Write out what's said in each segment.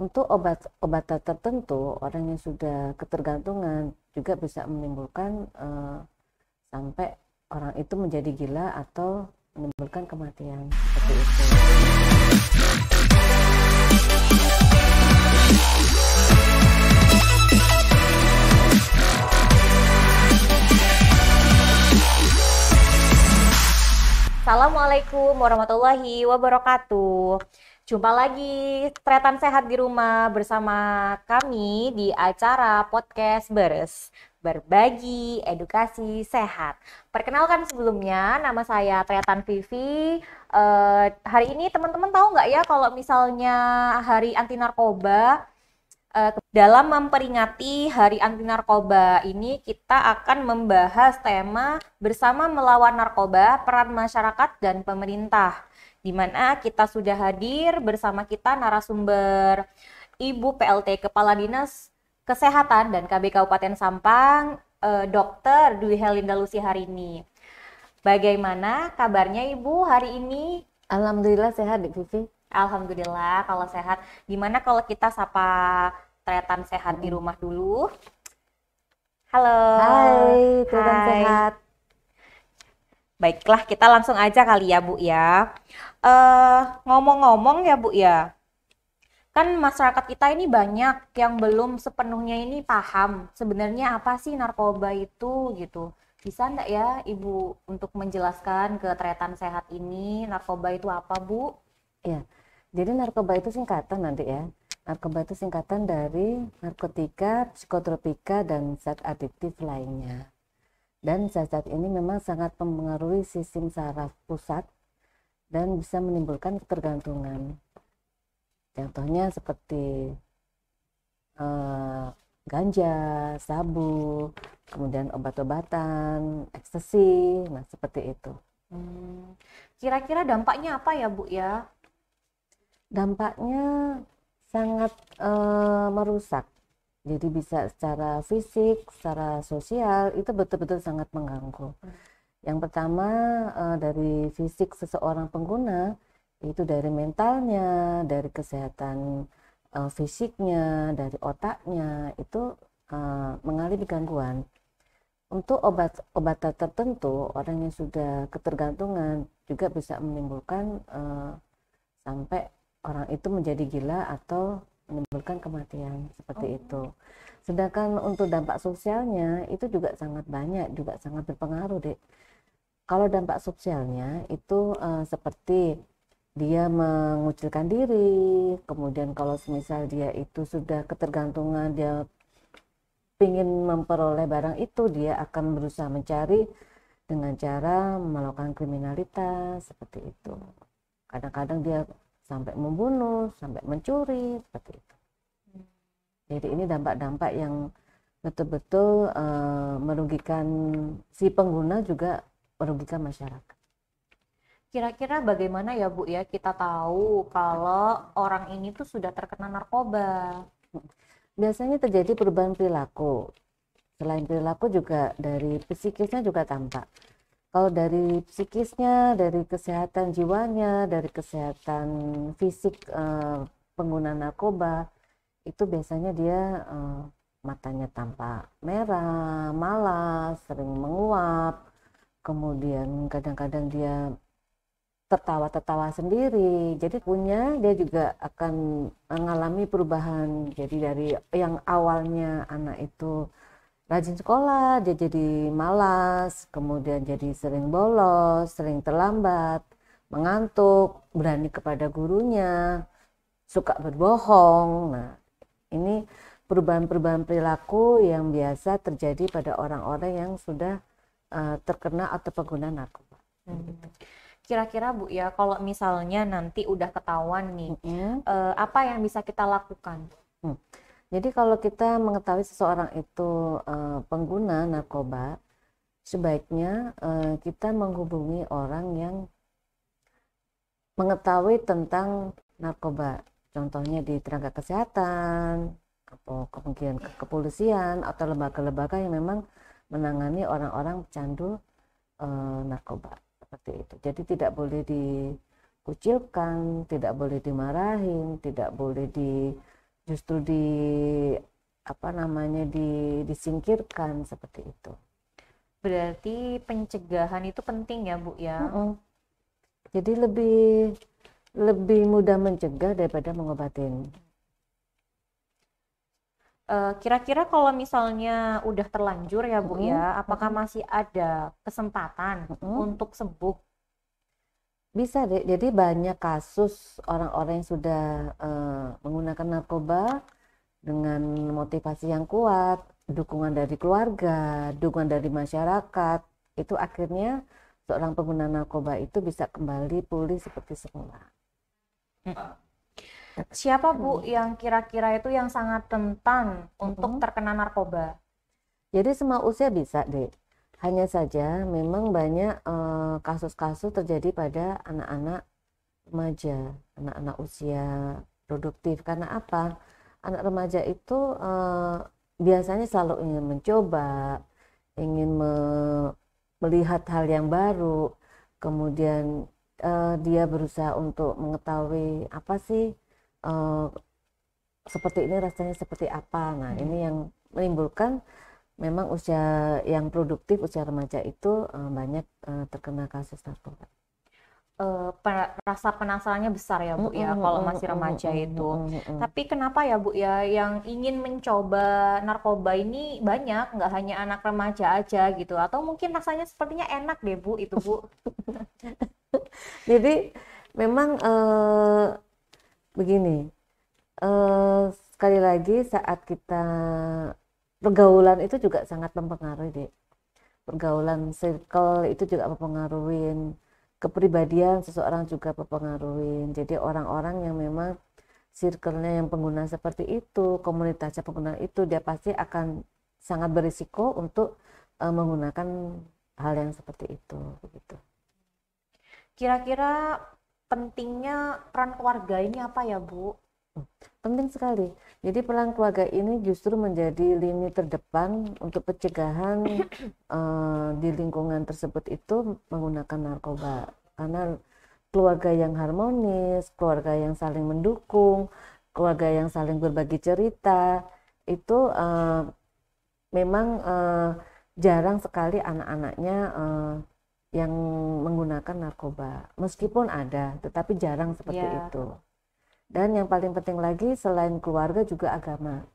Untuk obat tertentu, orang yang sudah ketergantungan juga bisa menimbulkan sampai orang itu menjadi gila atau menimbulkan kematian seperti itu. Assalamualaikum warahmatullahi wabarakatuh. Jumpa lagi Tretan Sehat di Rumah bersama kami di acara podcast Berbagi Edukasi Sehat. Perkenalkan sebelumnya, nama saya Tretan Vivi. Hari ini teman-teman tahu nggak ya kalau misalnya Hari Anti Narkoba, dalam memperingati Hari Anti Narkoba ini kita akan membahas tema bersama melawan narkoba, peran masyarakat dan pemerintah, di mana kita sudah hadir bersama kita narasumber Ibu PLT Kepala Dinas Kesehatan dan KB Kabupaten Sampang, Dr. Dwi Helinda Lucy Harini. Bagaimana kabarnya Ibu hari ini? Alhamdulillah sehat, Dik Vivi. Alhamdulillah kalau sehat. Gimana kalau kita sapa Tretan Sehat di rumah dulu? Halo. Hai, Tretan Hai. Sehat. Baiklah, kita langsung aja kali ya Bu ya. Ngomong-ngomong ya Bu ya, kan masyarakat kita ini banyak yang belum sepenuhnya ini paham sebenarnya apa sih narkoba itu gitu. Bisa enggak ya Ibu untuk menjelaskan ke Tretan Sehat ini narkoba itu apa Bu? Ya, jadi narkoba itu singkatan nanti ya. Narkoba itu singkatan dari narkotika, psikotropika, dan zat adiktif lainnya. Dan zat-zat ini memang sangat mempengaruhi sistem saraf pusat dan bisa menimbulkan ketergantungan. Contohnya seperti ganja, sabu, kemudian obat-obatan, ekstasi, nah seperti itu. Kira-kira dampaknya apa ya Bu ya? Dampaknya sangat merusak. Jadi bisa secara fisik, secara sosial itu betul-betul sangat mengganggu. Yang pertama dari fisik seseorang pengguna itu dari mentalnya, dari kesehatan fisiknya, dari otaknya itu mengalami gangguan. Untuk obat tertentu, orang yang sudah ketergantungan juga bisa menimbulkan sampai orang itu menjadi gila atau menimbulkan kematian seperti itu. Sedangkan untuk dampak sosialnya itu juga sangat banyak, juga sangat berpengaruh, Dek. Kalau dampak sosialnya itu seperti dia mengucilkan diri, kemudian kalau misal dia itu sudah ketergantungan, dia ingin memperoleh barang itu, dia akan berusaha mencari dengan cara melakukan kriminalitas seperti itu. Kadang-kadang dia sampai membunuh, sampai mencuri, seperti itu. Jadi ini dampak-dampak yang betul-betul merugikan si pengguna, juga merugikan masyarakat. Kira-kira bagaimana ya Bu ya kita tahu kalau orang ini tuh sudah terkena narkoba? Biasanya terjadi perubahan perilaku. Selain perilaku juga dari psikisnya juga tampak. Kalau dari psikisnya, dari kesehatan jiwanya, dari kesehatan fisik pengguna narkoba, itu biasanya dia matanya tampak merah, malas, sering menguap, kemudian kadang-kadang dia tertawa-tertawa sendiri. Jadi dia juga akan mengalami perubahan. Jadi dari yang awalnya anak itu rajin sekolah, dia jadi malas, kemudian jadi sering bolos, sering terlambat, mengantuk, berani kepada gurunya, suka berbohong. Nah, ini perubahan-perubahan perilaku yang biasa terjadi pada orang-orang yang sudah terkena atau pengguna narkoba. Kira-kira Bu ya, kalau misalnya nanti udah ketahuan nih, apa yang bisa kita lakukan? Jadi kalau kita mengetahui seseorang itu pengguna narkoba, sebaiknya kita menghubungi orang yang mengetahui tentang narkoba. Contohnya di tenaga kesehatan, atau kemudian kepolisian, atau lembaga-lembaga yang memang menangani orang-orang pecandu narkoba. Seperti itu. Jadi tidak boleh dikucilkan, tidak boleh dimarahin, tidak boleh justru disingkirkan seperti itu. Berarti pencegahan itu penting ya Bu ya? Jadi lebih mudah mencegah daripada mengobatin. Kira-kira kalau misalnya udah terlanjur ya Bu ya, apakah masih ada kesempatan untuk sembuh? Bisa deh, jadi banyak kasus orang-orang yang sudah menggunakan narkoba dengan motivasi yang kuat, dukungan dari keluarga, dukungan dari masyarakat, itu akhirnya seorang pengguna narkoba itu bisa kembali pulih seperti semula. Siapa Bu yang kira-kira itu yang sangat rentan untuk terkena narkoba? Jadi semua usia bisa deh. Hanya saja memang banyak kasus-kasus terjadi pada anak-anak remaja, anak-anak usia produktif. Karena apa? Anak remaja itu biasanya selalu ingin mencoba, ingin melihat hal yang baru, kemudian dia berusaha untuk mengetahui apa sih seperti ini rasanya seperti apa. Nah, ini yang menimbulkan memang usia yang produktif, usia remaja itu banyak terkena kasus narkoba. Rasa penasarannya besar ya Bu ya kalau masih remaja itu. Tapi kenapa ya Bu ya yang ingin mencoba narkoba ini banyak, nggak hanya anak remaja aja gitu? Atau mungkin rasanya sepertinya enak deh Bu itu Bu. Jadi memang begini, sekali lagi saat kita pergaulan itu juga sangat mempengaruhi deh. Pergaulan circle itu juga mempengaruhi, kepribadian seseorang juga mempengaruhi. Jadi orang-orang yang memang circle-nya yang pengguna seperti itu, komunitasnya pengguna itu, dia pasti akan sangat berisiko untuk menggunakan hal yang seperti itu begitu. Kira-kira pentingnya peran keluarga ini apa ya Bu? Penting sekali. Jadi peran keluarga ini justru menjadi lini terdepan untuk pencegahan di lingkungan tersebut itu menggunakan narkoba. Karena keluarga yang harmonis, keluarga yang saling mendukung, keluarga yang saling berbagi cerita, itu memang jarang sekali anak-anaknya yang menggunakan narkoba. Meskipun ada, tetapi jarang seperti itu. Dan yang paling penting lagi selain keluarga juga agama.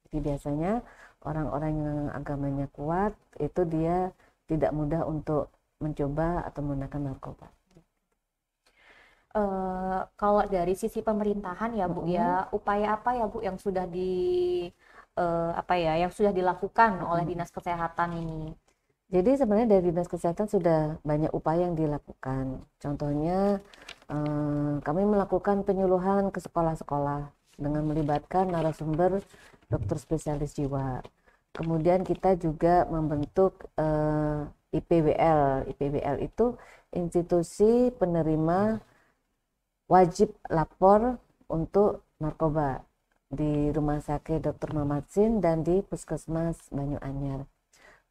Jadi biasanya orang-orang yang agamanya kuat itu dia tidak mudah untuk mencoba atau menggunakan narkoba. Kalau dari sisi pemerintahan ya Bu ya, upaya apa ya Bu yang sudah yang sudah dilakukan oleh Dinas Kesehatan ini? Jadi sebenarnya dari Dinas Kesehatan sudah banyak upaya yang dilakukan. Contohnya kami melakukan penyuluhan ke sekolah-sekolah dengan melibatkan narasumber dokter spesialis jiwa. Kemudian kita juga membentuk IPWL. IPWL itu institusi penerima wajib lapor untuk narkoba di Rumah Sakit Dr. Muhammad Sin dan di Puskesmas Banyuanyar.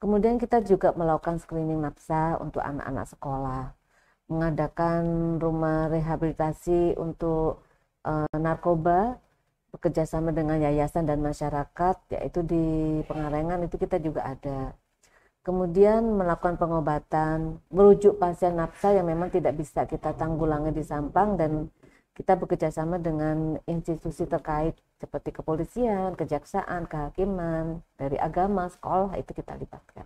Kemudian kita juga melakukan screening nafsa untuk anak-anak sekolah, mengadakan rumah rehabilitasi untuk narkoba, bekerjasama dengan yayasan dan masyarakat, yaitu di Pengalengan itu kita juga ada. Kemudian melakukan pengobatan, merujuk pasien nafsa yang memang tidak bisa kita tanggulangi di Sampang, dan kita bekerjasama dengan institusi terkait seperti kepolisian, kejaksaan, kehakiman, dari agama, sekolah, itu kita libatkan.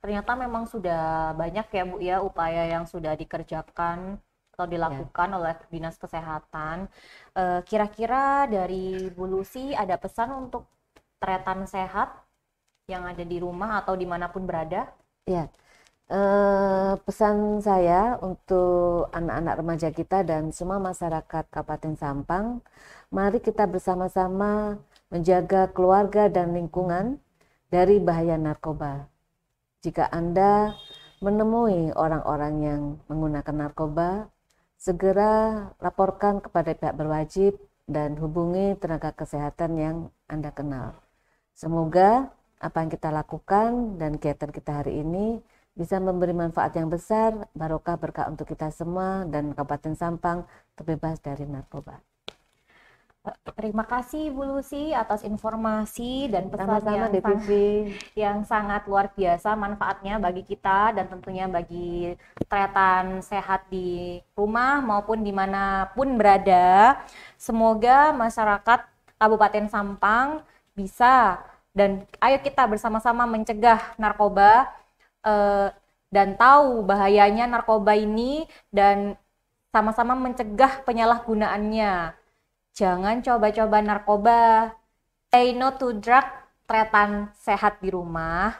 Ternyata memang sudah banyak ya Bu ya upaya yang sudah dikerjakan atau dilakukan oleh Dinas Kesehatan. Kira-kira dari Bu Lucy ada pesan untuk tretan sehat yang ada di rumah atau dimanapun berada? Ya, pesan saya untuk anak-anak remaja kita dan semua masyarakat Kabupaten Sampang, mari kita bersama-sama menjaga keluarga dan lingkungan dari bahaya narkoba. Jika Anda menemui orang-orang yang menggunakan narkoba, segera laporkan kepada pihak berwajib dan hubungi tenaga kesehatan yang Anda kenal. Semoga apa yang kita lakukan dan kegiatan kita hari ini bisa memberi manfaat yang besar, barokah berkah untuk kita semua dan Kabupaten Sampang terbebas dari narkoba. Terima kasih Bu Lucy atas informasi dan pesan Sama-sama Devi. yang sangat luar biasa manfaatnya bagi kita dan tentunya bagi tretan sehat di rumah maupun dimanapun berada. Semoga masyarakat Kabupaten Sampang bisa dan ayo kita bersama-sama mencegah narkoba dan tahu bahayanya narkoba ini dan sama-sama mencegah penyalahgunaannya. Jangan coba-coba narkoba. Say no to drug, tretan sehat di rumah.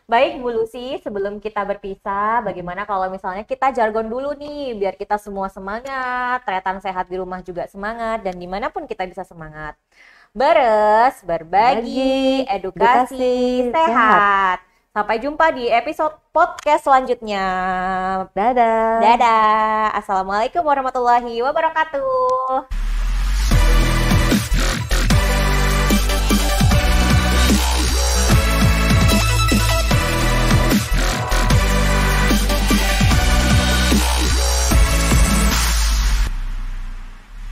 Baik Bu Lucy, sebelum kita berpisah, bagaimana kalau misalnya kita jargon dulu nih, biar kita semua semangat, tretan sehat di rumah juga semangat, dan dimanapun kita bisa semangat. Beres, berbagi, edukasi, sehat. Sampai jumpa di episode podcast selanjutnya. Dadah. Dadah. Assalamualaikum warahmatullahi wabarakatuh.